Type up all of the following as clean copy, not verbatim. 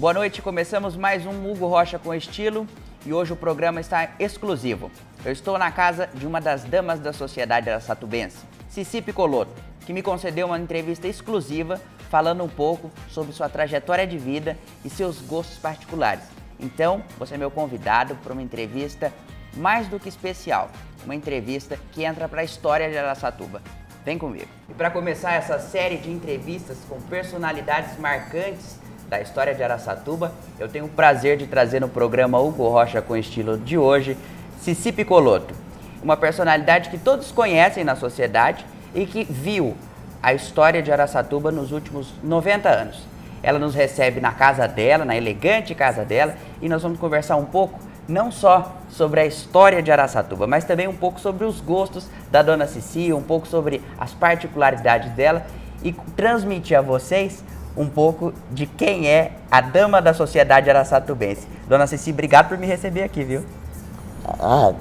Boa noite, começamos mais um Hugo Rocha com Estilo e hoje o programa está exclusivo. Eu estou na casa de uma das damas da sociedade araçatubense, Cici Piccolotto, que me concedeu uma entrevista exclusiva falando um pouco sobre sua trajetória de vida e seus gostos particulares. Então, você é meu convidado para uma entrevista mais do que especial, uma entrevista que entra para a história de Araçatuba. Vem comigo. E para começar essa série de entrevistas com personalidades marcantes da história de Araçatuba, eu tenho o prazer de trazer no programa Hugo Rocha com Estilo de hoje, Cici Piccolotto, uma personalidade que todos conhecem na sociedade e que viu a história de Araçatuba nos últimos 90 anos. Ela nos recebe na casa dela, na elegante casa dela, e nós vamos conversar um pouco, não só sobre a história de Araçatuba, mas também um pouco sobre os gostos da dona Cici, um pouco sobre as particularidades dela e transmitir a vocês um pouco de quem é a dama da sociedade araçatubense. Dona Cici, obrigado por me receber aqui, viu?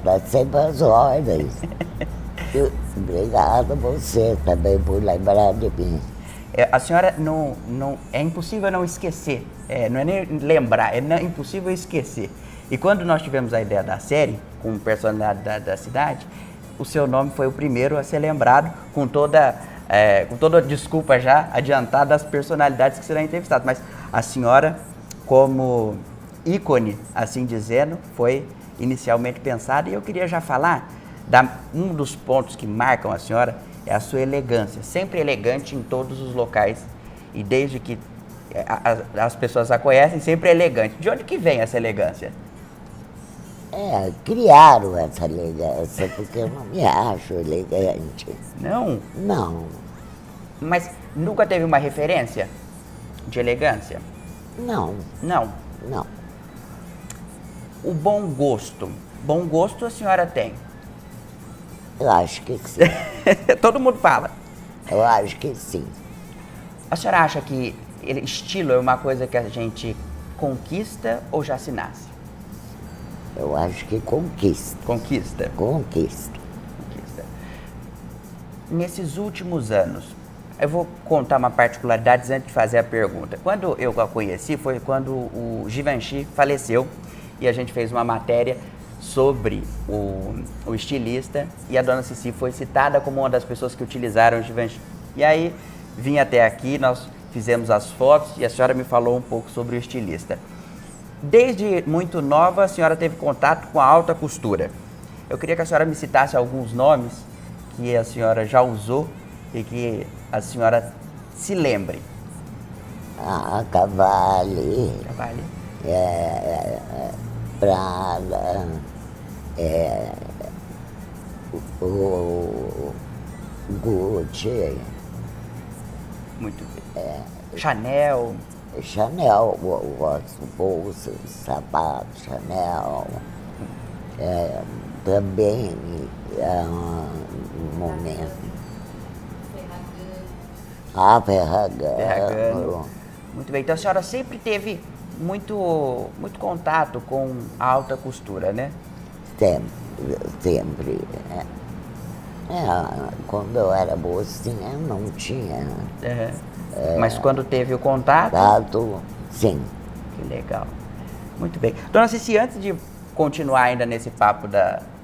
Tá sempre às ordens. Obrigado a você também por lembrar de mim. A senhora é impossível não esquecer, não é nem lembrar, é impossível esquecer. E quando nós tivemos a ideia da série, com personalidade da cidade, o seu nome foi o primeiro a ser lembrado, com toda a desculpa já adiantada das personalidades que serão entrevistadas. Mas a senhora, como ícone, assim dizendo, foi inicialmente pensada. E eu queria já falar, um dos pontos que marcam a senhora é a sua elegância, sempre elegante em todos os locais. E desde que as pessoas a conhecem, sempre elegante. De onde que vem essa elegância? Criaram essa elegância, porque eu não me acho elegante. Não? Não. Mas nunca teve uma referência de elegância? Não. Não? Não. O bom gosto a senhora tem? Eu acho que sim. Todo mundo fala. Eu acho que sim. A senhora acha que estilo é uma coisa que a gente conquista ou já se nasce? Eu acho que conquista. Conquista? Conquista. Nesses últimos anos, eu vou contar uma particularidade antes de fazer a pergunta. Quando eu a conheci foi quando o Givenchy faleceu e a gente fez uma matéria sobre o estilista e a dona Cici foi citada como uma das pessoas que utilizaram o Givenchy. E aí, vim até aqui, nós fizemos as fotos e a senhora me falou um pouco sobre o estilista. Desde muito nova, a senhora teve contato com a alta costura. Eu queria que a senhora me citasse alguns nomes que a senhora já usou e que a senhora se lembre. Cavalli. Cavalli. Prada. O Gucci. Muito bem. Chanel. Chanel, eu gosto, bolsas, sapatos, Chanel. Também um momento. Ferragamo. Muito bem, então a senhora sempre teve muito contato com a alta costura, né? Sempre. Quando eu era mocinha, não tinha. Mas quando teve o contato... Sim. Que legal. Muito bem. Dona Cici, antes de continuar ainda nesse papo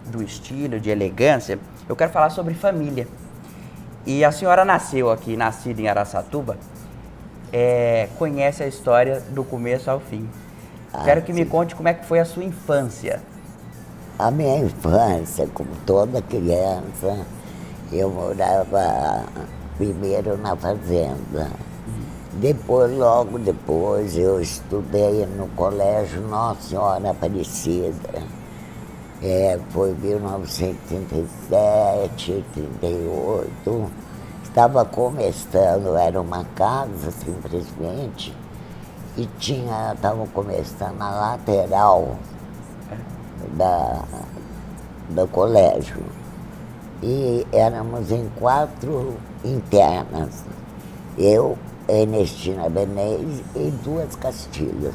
do estilo, de elegância, eu quero falar sobre família. E a senhora nasceu aqui, nascida em Araçatuba, conhece a história do começo ao fim. Quero que me conte como é que foi a sua infância. A minha infância, como toda criança, eu morava primeiro na fazenda. Logo depois, eu estudei no colégio Nossa Senhora Aparecida. Foi 1937, 38. Estava começando, era uma casa simplesmente, e estava começando na lateral do colégio. E éramos em 4 internas. Eu, Ernestina Benez e 2 Castilhos.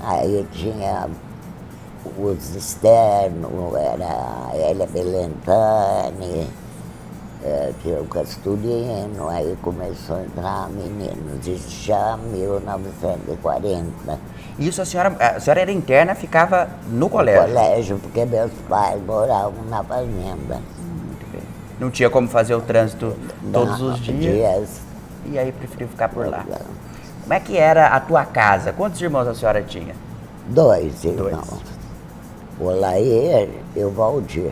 Aí tinha os externos, era a Elia Belentani, que é o Casturino, aí começou a entrar meninos, isso já em 1940. Isso a senhora era interna, ficava no colégio? No colégio, porque meus pais moravam na fazenda. Muito bem. Não tinha como fazer o trânsito todos os dias. E aí preferiu ficar por lá. Como é que era a tua casa? Quantos irmãos a senhora tinha? 2 irmãos. O Laer e o Valdir.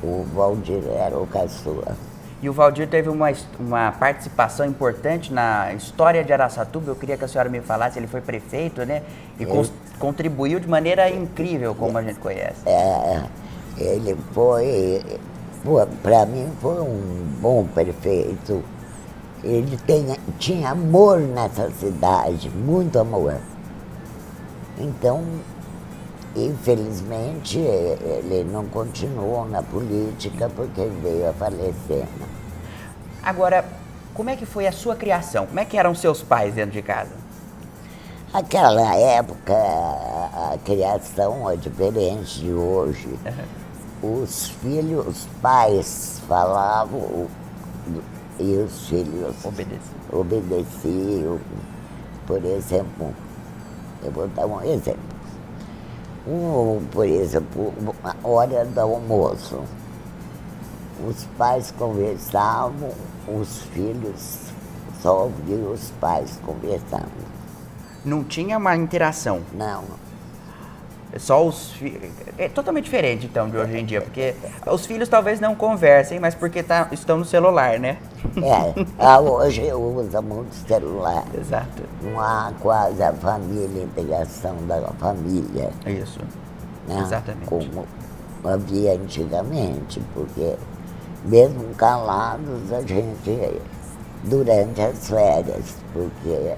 O Valdir era o caçula. E o Valdir teve uma participação importante na história de Araçatuba. Eu queria que a senhora me falasse, ele foi prefeito, né? E contribuiu de maneira incrível, como a gente conhece. Ele para mim foi um bom prefeito. Ele tinha amor nessa cidade, muito amor. Então, infelizmente, ele não continuou na política porque veio a falecer. Agora, como é que foi a sua criação? Como é que eram seus pais dentro de casa? Naquela época, a criação é diferente de hoje. Os pais falavam e os filhos obedeciam. Por exemplo, eu vou dar um exemplo. Por exemplo, a hora do almoço. Os pais conversavam, os filhos só ouviam os pais conversando. Não tinha uma interação? Não. Só os filhos. É totalmente diferente, então, de hoje em dia, porque os filhos talvez não conversem, mas porque estão no celular, né? Hoje usa muito celular. Exato. Não há quase a família, a integração da família. Isso. Né? Exatamente. Como havia antigamente, porque mesmo calados a gente, durante as férias, porque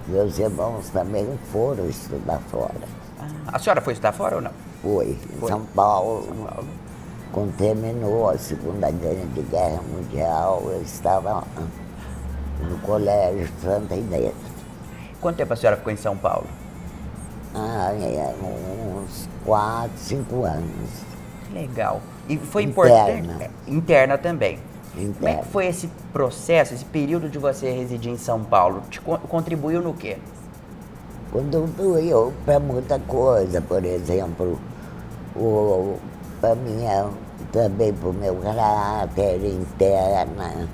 meus irmãos também foram estudar fora. A senhora foi estudar fora ou não? Foi, em São Paulo. Quando terminou a Segunda Grande Guerra Mundial, eu estava no Colégio Santa Inês. Quanto tempo a senhora ficou em São Paulo? Uns 4, 5 anos. Legal. E foi Interna. importante? Interna também. Interna. Como é que foi esse processo, esse período de você residir em São Paulo? Te contribuiu no quê? Contribuiu para muita coisa, por exemplo, para mim, também para o meu caráter interna,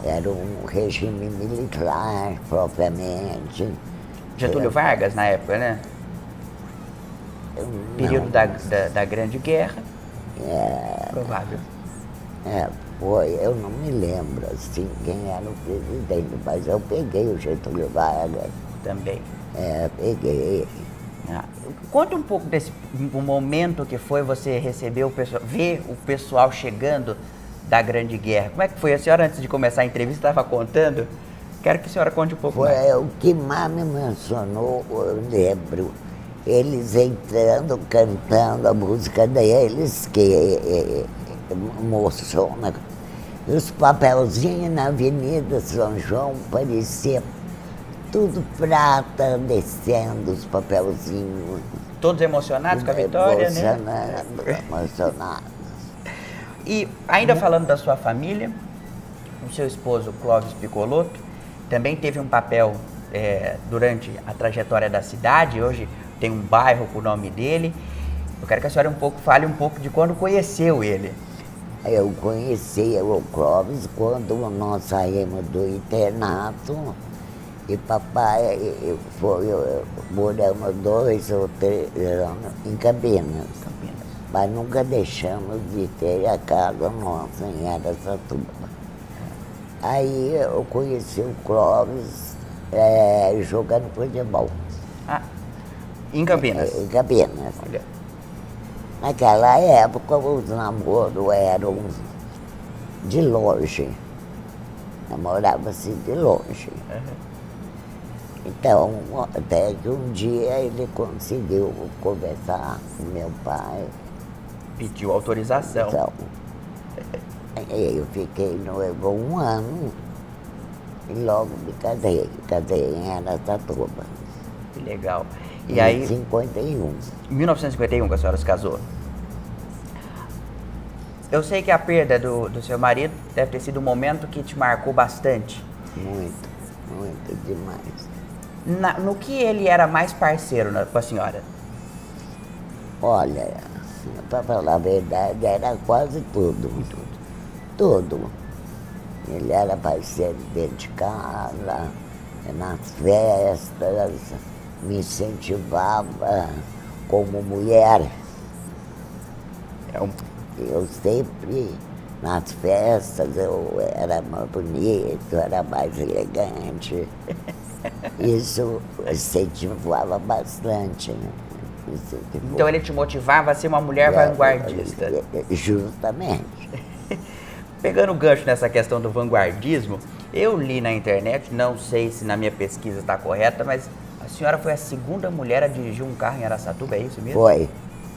era um regime militar, propriamente. Getúlio Vargas, na época, né? Período da Grande Guerra. Provável. Foi, eu não me lembro assim quem era o presidente, mas eu peguei o Getúlio Vargas. Também. Peguei. Conta um pouco desse momento que foi você receber ver o pessoal chegando da Grande Guerra. Como é que foi? A senhora, antes de começar a entrevista, estava contando. Quero que a senhora conte um pouco mais. Foi o que mais me emocionou, eu lembro. Eles entrando, cantando a música deles, que emociona. Os papelzinhos na Avenida São João pareciam tudo prata, descendo os papelzinhos. Todos emocionados com a vitória, né? Emocionados. E ainda falando da sua família, o seu esposo Clóvis Piccolotto também teve um papel durante a trajetória da cidade. Hoje tem um bairro com o nome dele. Eu quero que a senhora fale um pouco de quando conheceu ele. Eu conheci o Clóvis quando nós saímos do internato. E papai moramos 2 ou 3 anos em Campinas. Mas nunca deixamos de ter a casa nossa em Araçatuba. Aí eu conheci o Clóvis jogando futebol. Em Campinas? Em Campinas. Olha. Naquela época os namoros eram de longe. Namorava-se de longe. Então, até que um dia ele conseguiu conversar com meu pai. Pediu autorização. Então, eu fiquei noivo 1 ano e logo me casei. Casei em Araçatuba. Que legal. E em aí, 51. Em 1951 que a senhora se casou. Eu sei que a perda do seu marido deve ter sido um momento que te marcou bastante. Muito, muito demais. No que ele era mais parceiro com a senhora? Olha, para falar a verdade, era quase tudo. Tudo. Ele era parceiro dentro de casa, nas festas, me incentivava como mulher. Eu sempre, nas festas, eu era mais bonito, era mais elegante. Isso incentivava bastante, né? Então ele te motivava a ser uma mulher vanguardista. Justamente. Pegando o gancho nessa questão do vanguardismo, eu li na internet, não sei se na minha pesquisa está correta, mas a senhora foi a segunda mulher a dirigir um carro em Araçatuba, é isso mesmo? Foi.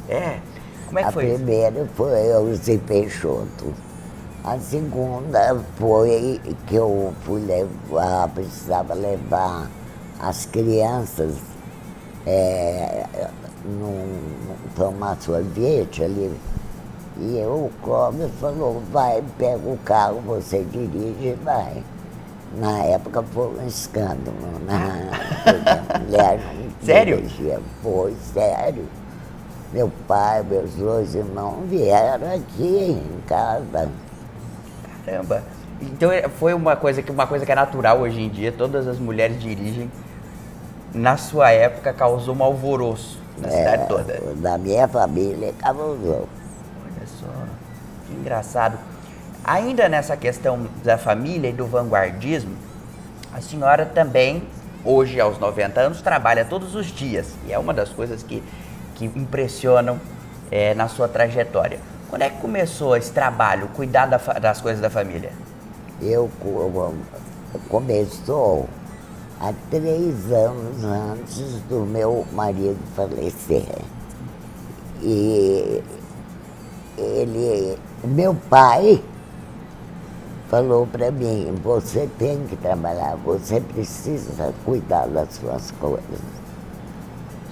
É? Como é que foi A isso? primeira foi eu, Zé Peixoto. A segunda foi que eu fui levar, precisava levar as crianças tomar sorvete ali. E o Clóvis falou, vai, pega o carro, você dirige e vai. Na época foi um escândalo, né? A mulher não Sério? dirigia. Foi sério. Meu pai, meus dois irmãos vieram aqui em casa. Caramba! Então foi uma coisa que é natural hoje em dia, todas as mulheres dirigem. Na sua época causou um alvoroço na cidade toda. Da minha família causou. Olha só, que engraçado. Ainda nessa questão da família e do vanguardismo, a senhora também, hoje aos 90 anos, trabalha todos os dias. E é uma das coisas que impressionam na sua trajetória. Quando é que começou esse trabalho, cuidar das coisas da família? Começou há 3 anos antes do meu marido falecer. E meu pai falou para mim, você tem que trabalhar, você precisa cuidar das suas coisas.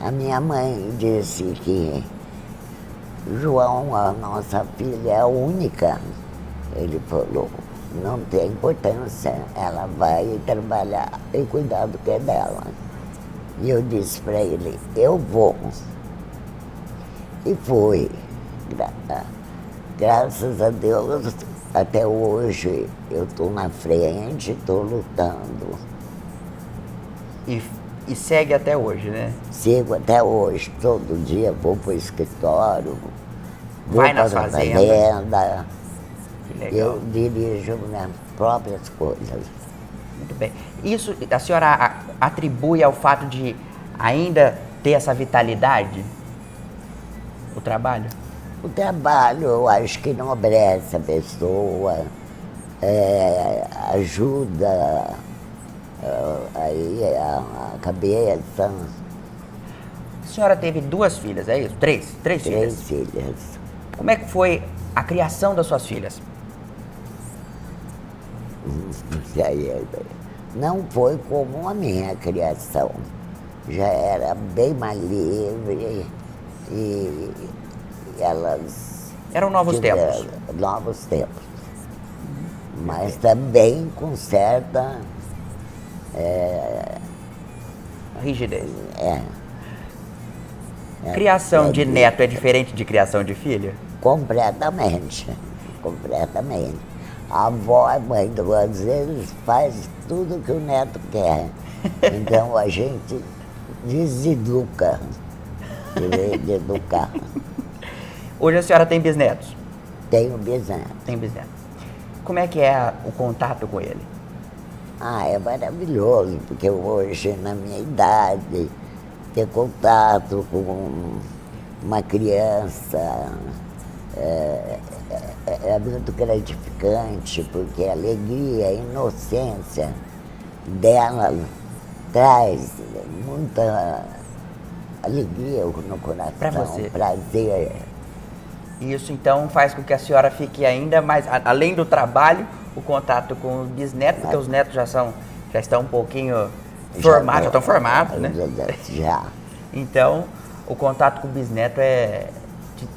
A minha mãe disse que João, a nossa filha é a única. Ele falou, não tem importância, ela vai trabalhar e cuidar do que é dela. E eu disse para ele, eu vou. E fui. Graças a Deus, até hoje eu estou na frente, estou lutando. E segue até hoje, né? Sigo até hoje, todo dia vou para o escritório, vou vai nas para a fazendas. fazenda. Que legal. Eu dirijo minhas próprias coisas. Muito bem. Isso a senhora atribui ao fato de ainda ter essa vitalidade? O trabalho? O trabalho, eu acho que enobrece a pessoa, ajuda aí a cabeça. A senhora teve 2 filhas, é isso? 3 filhas? 3 filhas. Como é que foi a criação das suas filhas? Não foi como a minha criação. Já era bem mais livre e elas... Eram novos tempos. Novos tempos. Mas também com certa... Rigidez. É. Criação de neto é diferente de criação de filha? Completamente. Completamente. A avó, a mãe, às vezes faz tudo que o neto quer. Então a gente deseduca. De educar. Hoje a senhora tem bisnetos? Tenho bisneto. Tem bisnetos. Como é que é o contato com ele? É maravilhoso, porque hoje, na minha idade, ter contato com uma criança é muito gratificante, porque a alegria, a inocência dela traz muita alegria no coração, Pra você. Prazer. Isso então faz com que a senhora fique ainda mais, além do trabalho, o contato com os bisnetos, porque os netos já estão um pouquinho formados, já estão formados, né? Já. Então, o contato com o bisneto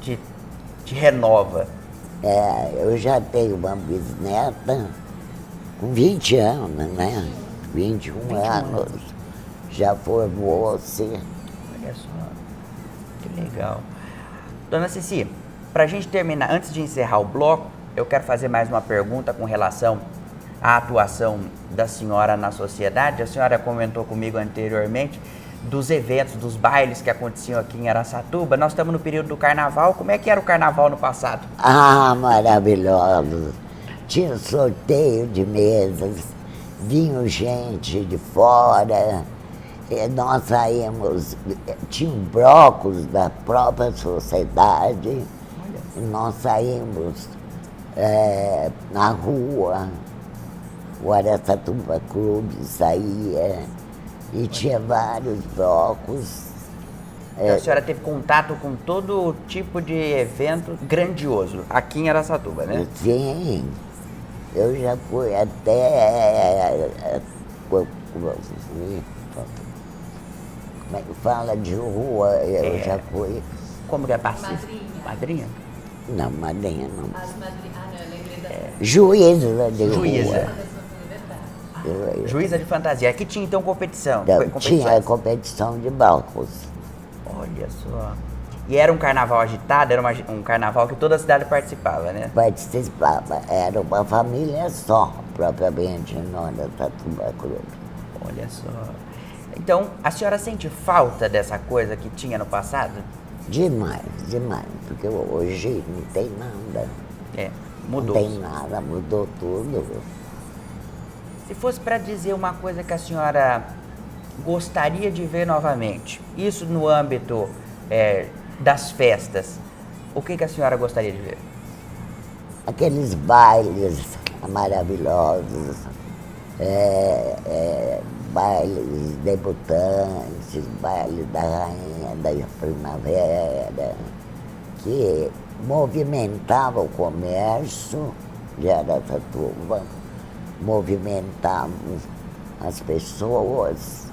te renova. Eu já tenho uma bisneta com 20 anos, né? 21 anos. Já formou-se. Olha só, que legal. Dona Ceci, para a gente terminar, antes de encerrar o bloco, eu quero fazer mais uma pergunta com relação à atuação da senhora na sociedade. A senhora comentou comigo anteriormente dos eventos, dos bailes que aconteciam aqui em Araçatuba. Nós estamos no período do carnaval. Como é que era o carnaval no passado? Ah, maravilhoso! Tinha sorteio de mesas, vinha gente de fora, nós saímos, tinha blocos da própria sociedade, e nós saímos na rua, o Araçatuba Clube saía, e tinha vários blocos. Então, a senhora teve contato com todo tipo de evento grandioso aqui em Araçatuba, né? Sim, eu já fui até. Como é que fala de rua? Eu já fui. Como que é passista? Madrinha? Não, madrinha não. As madrinhas. Ah, não, eu lembrei da. Juíza de Juíza. rua. Juíza de fantasia. Aqui tinha então competição. Não, competições. tinha a competição de blocos. Olha só. E era um carnaval agitado, era um carnaval que toda a cidade participava, né? Participava, era uma família só, propriamente no Araçatuba Clube. Olha só. Então, a senhora sente falta dessa coisa que tinha no passado? Demais, demais, porque hoje não tem nada. Mudou. Não tem nada, mudou tudo. Se fosse para dizer uma coisa que a senhora gostaria de ver novamente, isso no âmbito das festas, o que a senhora gostaria de ver? Aqueles bailes maravilhosos, bailes debutantes, baile da rainha da primavera, que movimentava o comércio de Araçatuba, movimentava as pessoas.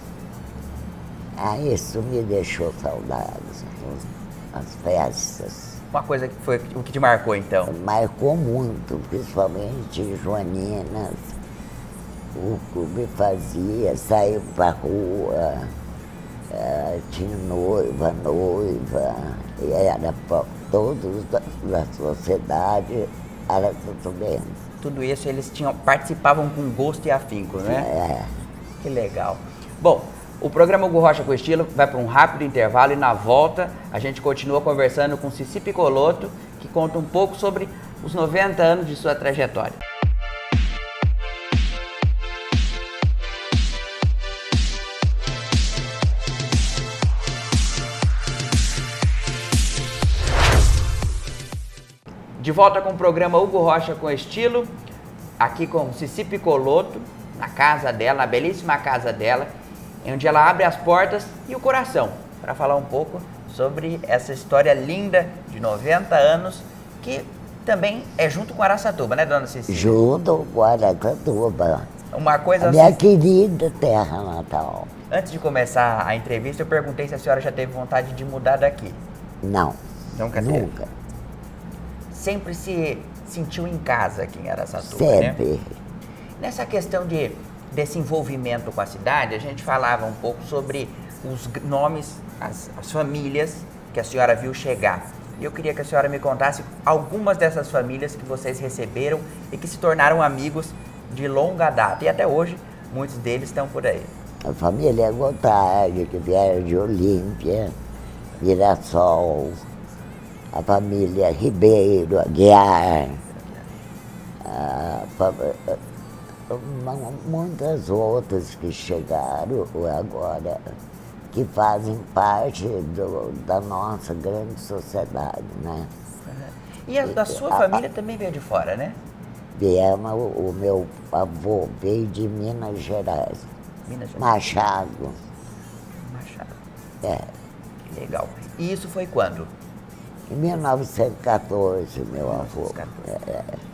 Isso me deixou saudades, as festas. Uma coisa que foi o que te marcou, então? Marcou muito, principalmente joaninas. O clube fazia, saía pra rua, tinha noiva, e era para todos da sociedade araçatubense. Tudo isso eles participavam com gosto e afinco, né? Que legal. Bom, o programa Hugo Rocha com Estilo vai para um rápido intervalo e na volta a gente continua conversando com Ceci Piccolotto, que conta um pouco sobre os 90 anos de sua trajetória. De volta com o programa Hugo Rocha com Estilo, aqui com Ceci Piccolotto, na casa dela, na belíssima casa dela, onde ela abre as portas e o coração, para falar um pouco sobre essa história linda de 90 anos, que também é junto com Araçatuba, né, dona Ceci? Junto com Araçatuba. Uma coisa a minha assim, querida terra natal. antes de começar a entrevista, eu perguntei se a senhora já teve vontade de mudar daqui. Não, Nunca teve? nunca. Sempre se sentiu em casa aqui em Araçatuba, né? Sempre. Nessa questão desse envolvimento com a cidade, a gente falava um pouco sobre os nomes, as famílias que a senhora viu chegar. E eu queria que a senhora me contasse algumas dessas famílias que vocês receberam e que se tornaram amigos de longa data. E até hoje, muitos deles estão por aí. A família Gotardi, que vieram de Olímpia, Mirassol, a família Ribeiro, Aguiar, muitas outras que chegaram agora, que fazem parte da nossa grande sociedade, né? E a da sua família também veio de fora, né? Viemos, o meu avô veio de Minas Gerais, Minas Gerais. Machado. Que legal. E isso foi quando? Em 1914, meu avô. 1914.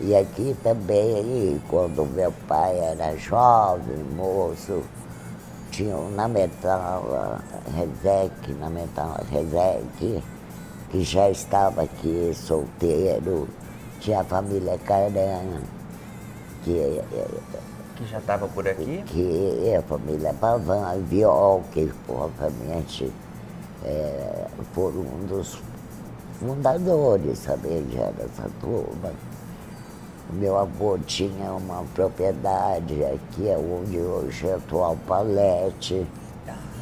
E aqui também, quando meu pai era jovem, moço, tinha na Metal Rezec, que já estava aqui solteiro, tinha a família Caranha, que já estava por aqui? Que é a família Pavan, Viol, que provavelmente foram um dos fundadores, sabe, de Araçatuba. O meu avô tinha uma propriedade aqui, onde hoje é a atual Palete.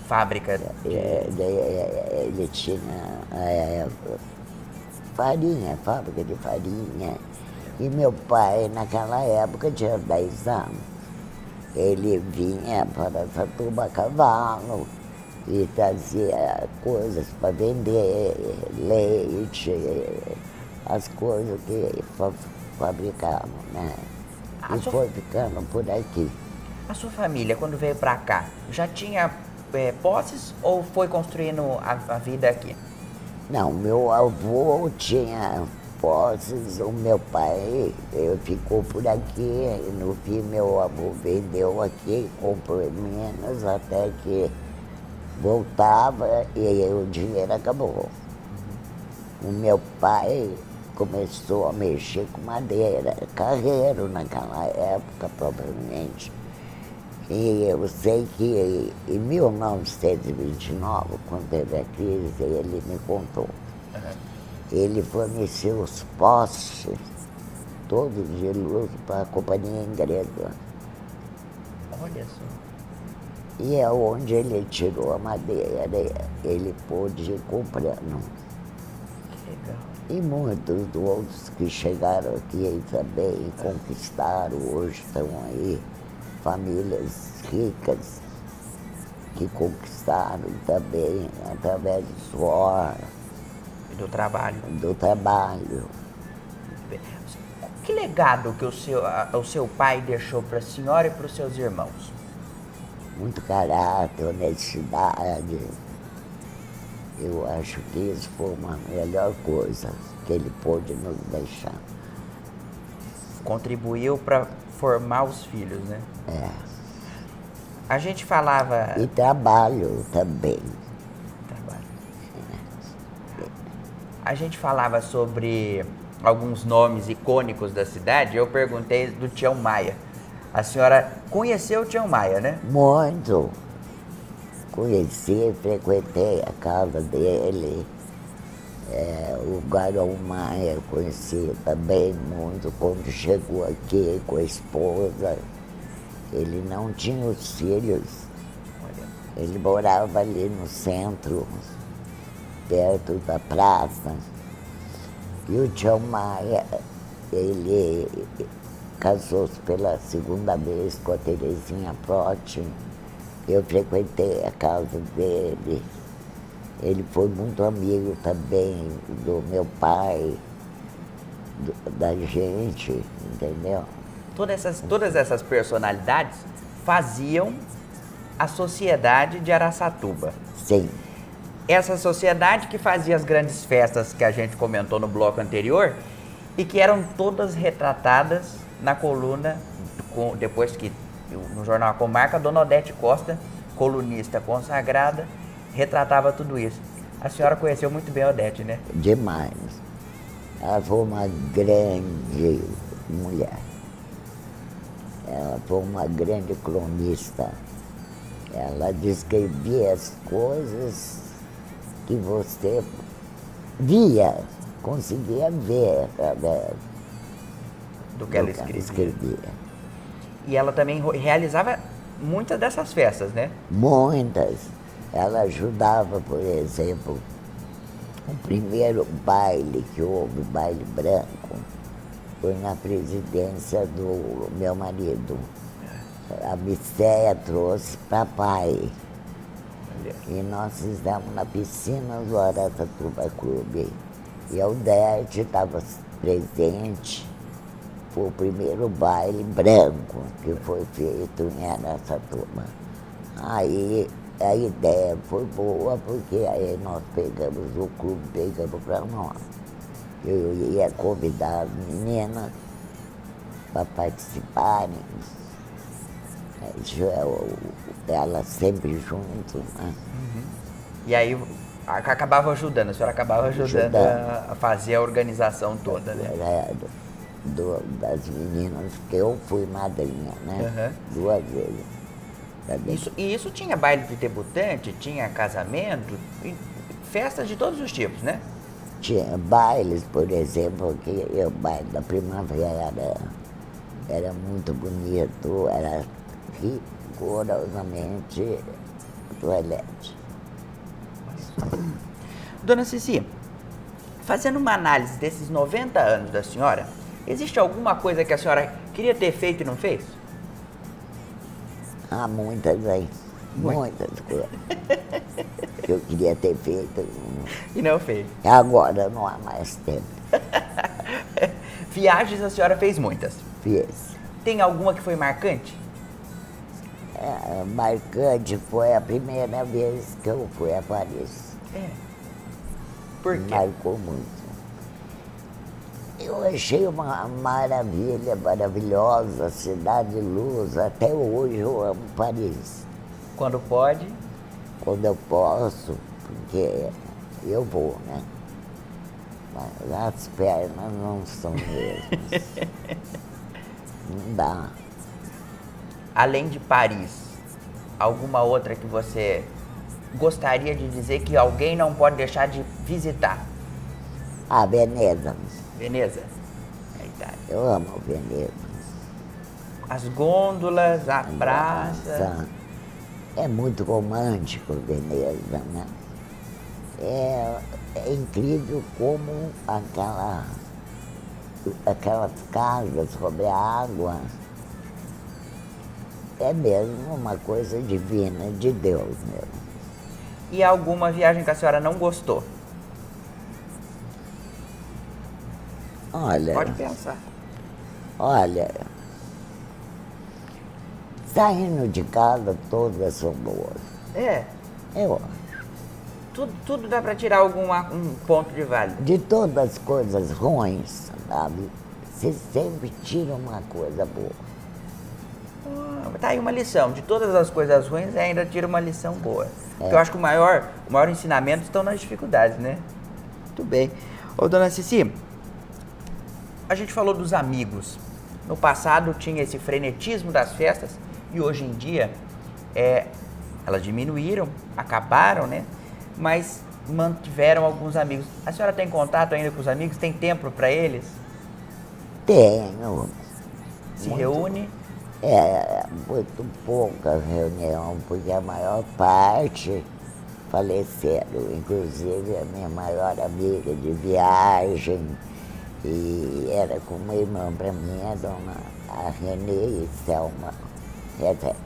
Fábrica. Ele tinha farinha, fábrica de farinha. E meu pai, naquela época, tinha 10 anos. Ele vinha para Araçatuba a cavalo e trazia coisas para vender, leite, as coisas que fabricavam, né? E foi ficando por aqui. A sua família, quando veio para cá, já tinha posses ou foi construindo a vida aqui? Não, meu avô tinha posses, o meu pai ficou por aqui, e no fim meu avô vendeu aqui, comprou em Minas, até que voltava e o dinheiro acabou. O meu pai começou a mexer com madeira, carreiro naquela época, propriamente. E eu sei que em 1929, quando teve a crise, ele me contou. Ele forneceu os postes, todos de luz, para a companhia inglesa. Olha só. E é onde ele tirou a madeira, ele pôde ir comprando. Que legal. E muitos outros que chegaram aqui também, conquistaram, hoje estão aí, famílias ricas que conquistaram também através do suor, E do trabalho. do trabalho. Que legado que o seu pai deixou para a senhora e para os seus irmãos? Muito caráter, honestidade. Eu acho que isso foi uma melhor coisa que ele pôde nos deixar. Contribuiu para formar os filhos, né? É. A gente falava... E trabalho também. Trabalho. A gente falava sobre alguns nomes icônicos da cidade. Eu perguntei do Tião Maia. A senhora conheceu o Tião Maia, né? Muito. Conheci, frequentei a casa dele. O Garão Maia conheci também muito quando chegou aqui com a esposa. Ele não tinha os filhos. Ele morava ali no centro, perto da praça. E o Tião Maia, ele casou-se pela segunda vez com a Terezinha Protti. Eu frequentei a casa dele. Ele foi muito amigo também do meu pai, da gente, entendeu? Todas essas personalidades faziam a sociedade de Araçatuba. Sim. Essa sociedade que fazia as grandes festas que a gente comentou no bloco anterior e que eram todas retratadas na coluna, depois que no jornal A Comarca, a Dona Odete Costa, colunista consagrada, retratava tudo isso. A senhora conheceu muito bem a Odete, né? Demais. Ela foi uma grande mulher. Ela foi uma grande cronista. Ela descrevia as coisas que você via, conseguia ver através Do que ela escrevia. E ela também realizava muitas dessas festas, né? Muitas. Ela ajudava, por exemplo, o primeiro baile que houve, baile branco, foi na presidência do meu marido. A Micéia trouxe papai. E nós fizemos na piscina do Araçatuba Clube. E a Odete estava presente. Foi o primeiro baile branco que foi feito em Araçatuba. Aí a ideia foi boa, porque aí nós pegamos o clube, pegamos para nós. Eu ia convidar as meninas para participarem. Elas sempre junto, né? E aí Acabava ajudando, a senhora acabava ajudando a fazer a organização toda, né? Era das meninas, que eu fui madrinha, né? Uhum. 2 vezes. Isso tinha baile de debutante, tinha casamento, festas de todos os tipos, né? Tinha bailes, por exemplo, que o baile da primavera era muito bonito, era rigorosamente toalete. Dona Cici, fazendo uma análise desses 90 anos da senhora, existe alguma coisa que a senhora queria ter feito e não fez? Há muitas aí, muitas coisas que eu queria ter feito. E não fez. Agora não há mais tempo. Viagens a senhora fez muitas. Fiz. Tem alguma que foi marcante? Marcante foi a primeira vez que eu fui a Paris. É. Por quê? Marcou muito. Eu achei uma maravilha, maravilhosa, cidade de luz. Até hoje eu amo Paris. Quando pode? Quando eu posso, porque eu vou, né? Mas as pernas não são mesmas. Não dá. Além de Paris, alguma outra que você gostaria de dizer que alguém não pode deixar de visitar? A Veneza. Veneza? A Itália. Eu amo Veneza. As gôndolas, a praça. Nossa, é muito romântico Veneza, né? É incrível como aquelas casas sobre a água é mesmo uma coisa divina, de Deus mesmo. E alguma viagem que a senhora não gostou? Olha, Pode pensar. olha, saindo de casa todas são boas. É, Eu acho. tudo dá pra tirar um ponto de válido. De todas as coisas ruins, sabe? Você sempre tira uma coisa boa. Tá aí uma lição. De todas as coisas ruins, ainda tira uma lição boa. Porque eu acho que o maior ensinamento estão nas dificuldades, né? Muito bem. Ô, dona Cici, a gente falou dos amigos. No passado tinha esse frenetismo das festas e hoje em dia elas diminuíram, acabaram, né? Mas mantiveram alguns amigos. A senhora tem contato ainda com os amigos? Tem tempo para eles? Tenho. Se reúne? Muito pouca reunião, porque a maior parte faleceram. Inclusive a minha maior amiga de viagem, e era como uma irmã para mim, a Renê e Selma Rezende.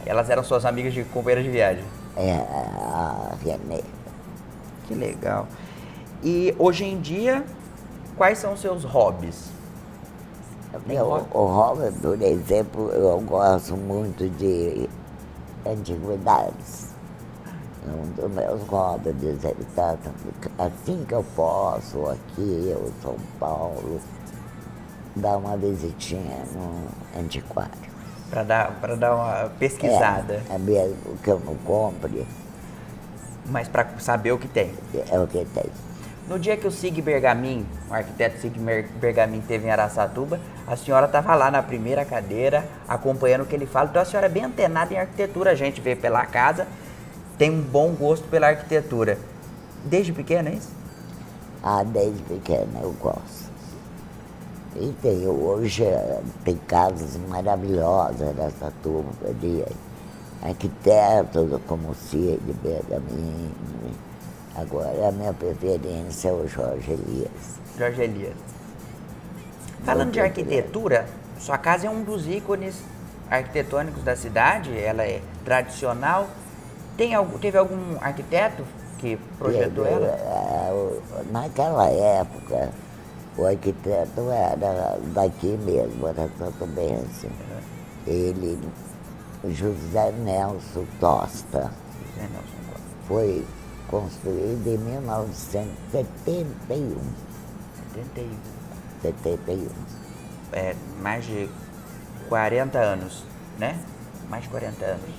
Elas eram suas amigas de companheiras de viagem? A Renê. Que legal. E hoje em dia, quais são os seus hobbies? O Robert, por exemplo, eu gosto muito de antiguidades. Um dos meus hobbies, assim que eu posso, aqui, eu, São Paulo, dar uma visitinha no antiquário. Para dar uma pesquisada. É mesmo que eu não compre, Mas para saber o que tem. é o que tem. No dia que o Sig Bergamin, o arquiteto Sig Bergamin esteve em Araçatuba, a senhora estava lá na primeira cadeira, acompanhando o que ele fala. Então a senhora é bem antenada em arquitetura, a gente vê pela casa, tem um bom gosto pela arquitetura. Desde pequena, é isso? Desde pequena eu gosto. E hoje tem casas maravilhosas nessa turma de arquitetos como o Cid Bergamin. Agora a minha preferência é o Jorge Elias. Jorge Elias. Falando de arquitetura, sua casa é um dos ícones arquitetônicos da cidade, ela é tradicional. Teve algum arquiteto que projetou ela? Naquela época, o arquiteto era daqui mesmo, era satubense. Ele, José Nelson Tosta, José Nelson Costa. foi construído em 1971. 71. Mais de 40 anos, né? Mais de 40 anos.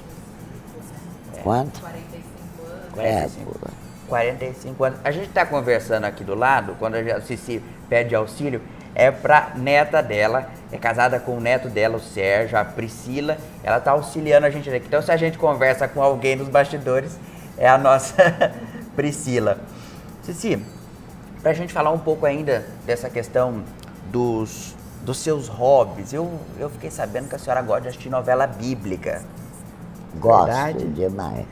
Quanto? 45 anos. 45. 45 anos. A gente está conversando aqui do lado, quando a Cici pede auxílio, é para neta dela, é casada com o neto dela, o Sérgio, a Priscila, ela está auxiliando a gente aqui. Então, se a gente conversa com alguém nos bastidores, é a nossa Priscila. Cici, para a gente falar um pouco ainda dessa questão dos seus hobbies, eu fiquei sabendo que a senhora gosta de assistir novela bíblica. Gosto Verdade? demais.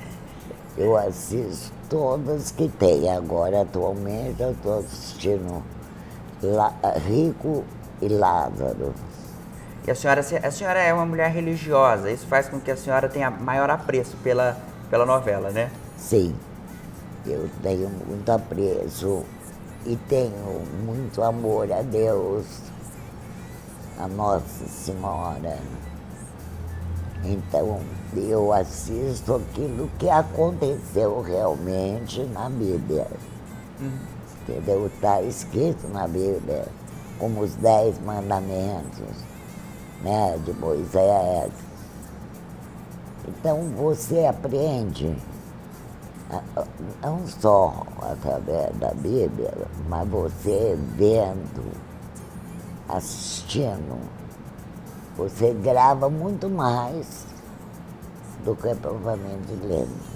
Eu assisto todas que tem. Agora, atualmente, eu estou assistindo Rico e Lázaro. E a senhora é uma mulher religiosa, isso faz com que a senhora tenha maior apreço pela novela, né? Sim, eu tenho muito apreço e tenho muito amor a Deus, a Nossa Senhora. Então, eu assisto aquilo que aconteceu realmente na Bíblia. Entendeu? Está escrito na Bíblia, como os 10 mandamentos, né, de Moisés. Então, você aprende, não só através da Bíblia, mas você vendo, assistindo, você grava muito mais do que provavelmente lendo.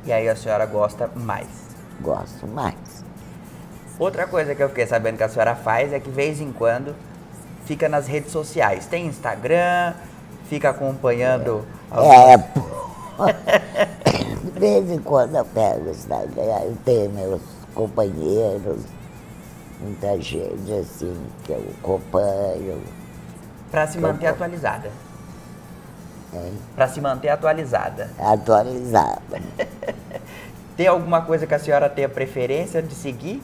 E aí a senhora gosta mais. Gosto mais. Outra coisa que eu fiquei sabendo que a senhora faz é que, de vez em quando, fica nas redes sociais. Tem Instagram, fica acompanhando... De vez em quando eu pego o Instagram, eu tenho meus companheiros, muita gente assim que eu acompanho. Para se manter atualizada. Hein? Para se manter atualizada. Atualizada. Tem alguma coisa que a senhora tenha preferência de seguir?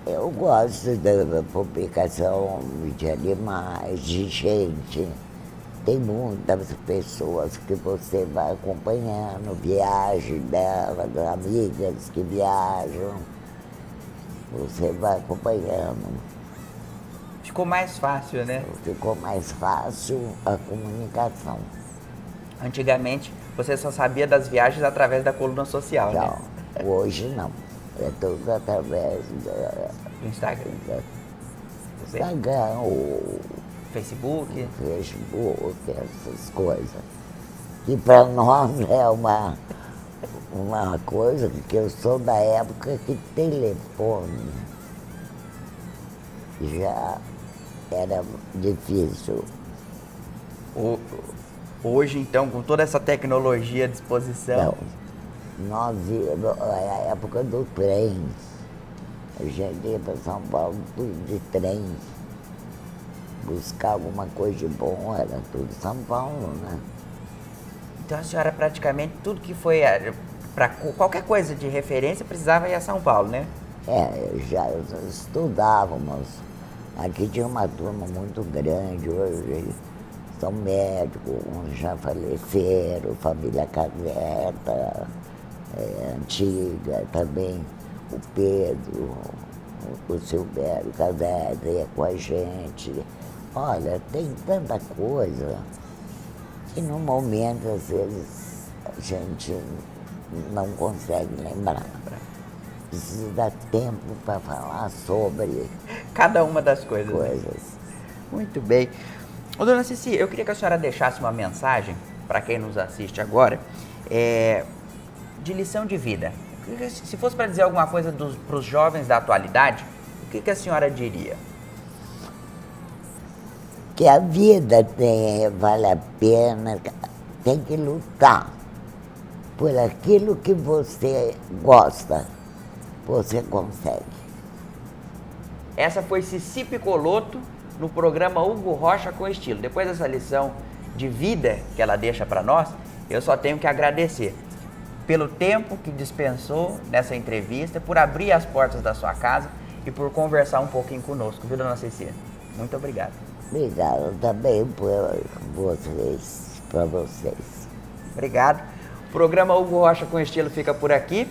Eu gosto da publicação de animais, de gente. Tem muitas pessoas que você vai acompanhando, viagem delas, amigas que viajam. Você vai acompanhando. Ficou mais fácil, né? Ficou mais fácil a comunicação. Antigamente, você só sabia das viagens através da coluna social, né? Não, hoje não. É tudo através Do Instagram. do Instagram, o Facebook. Facebook, essas coisas. Que para nós é uma coisa que eu sou da época que telefone já era difícil. Hoje, então, com toda essa tecnologia à disposição... Não, nós íamos, a época do trem, a gente ia para São Paulo tudo de trem. Buscar alguma coisa de bom, era tudo São Paulo, né? Então a senhora praticamente tudo que foi para qualquer coisa de referência precisava ir a São Paulo, né? Já estudávamos. Aqui tinha uma turma muito grande, hoje são médicos, uns já faleceram, família Caserta, antiga também, o Pedro, o Silvério Caserta ia com a gente. Olha, tem tanta coisa que no momento, às vezes, a gente não consegue lembrar. Precisa dar tempo para falar sobre Cada uma das coisas. coisas. Muito bem. Ô, dona Cici, eu queria que a senhora deixasse uma mensagem para quem nos assiste agora, de lição de vida. Se fosse para dizer alguma coisa para os jovens da atualidade, o que a senhora diria? Que a vida vale a pena, tem que lutar por aquilo que você gosta, você consegue. Essa foi Cici Piccolotto no programa Hugo Rocha com Estilo. Depois dessa lição de vida que ela deixa para nós, eu só tenho que agradecer pelo tempo que dispensou nessa entrevista, por abrir as portas da sua casa e por conversar um pouquinho conosco, viu, dona Cici? Muito obrigado. Obrigado também por vocês, para vocês. Obrigado. O programa Hugo Rocha com Estilo fica por aqui.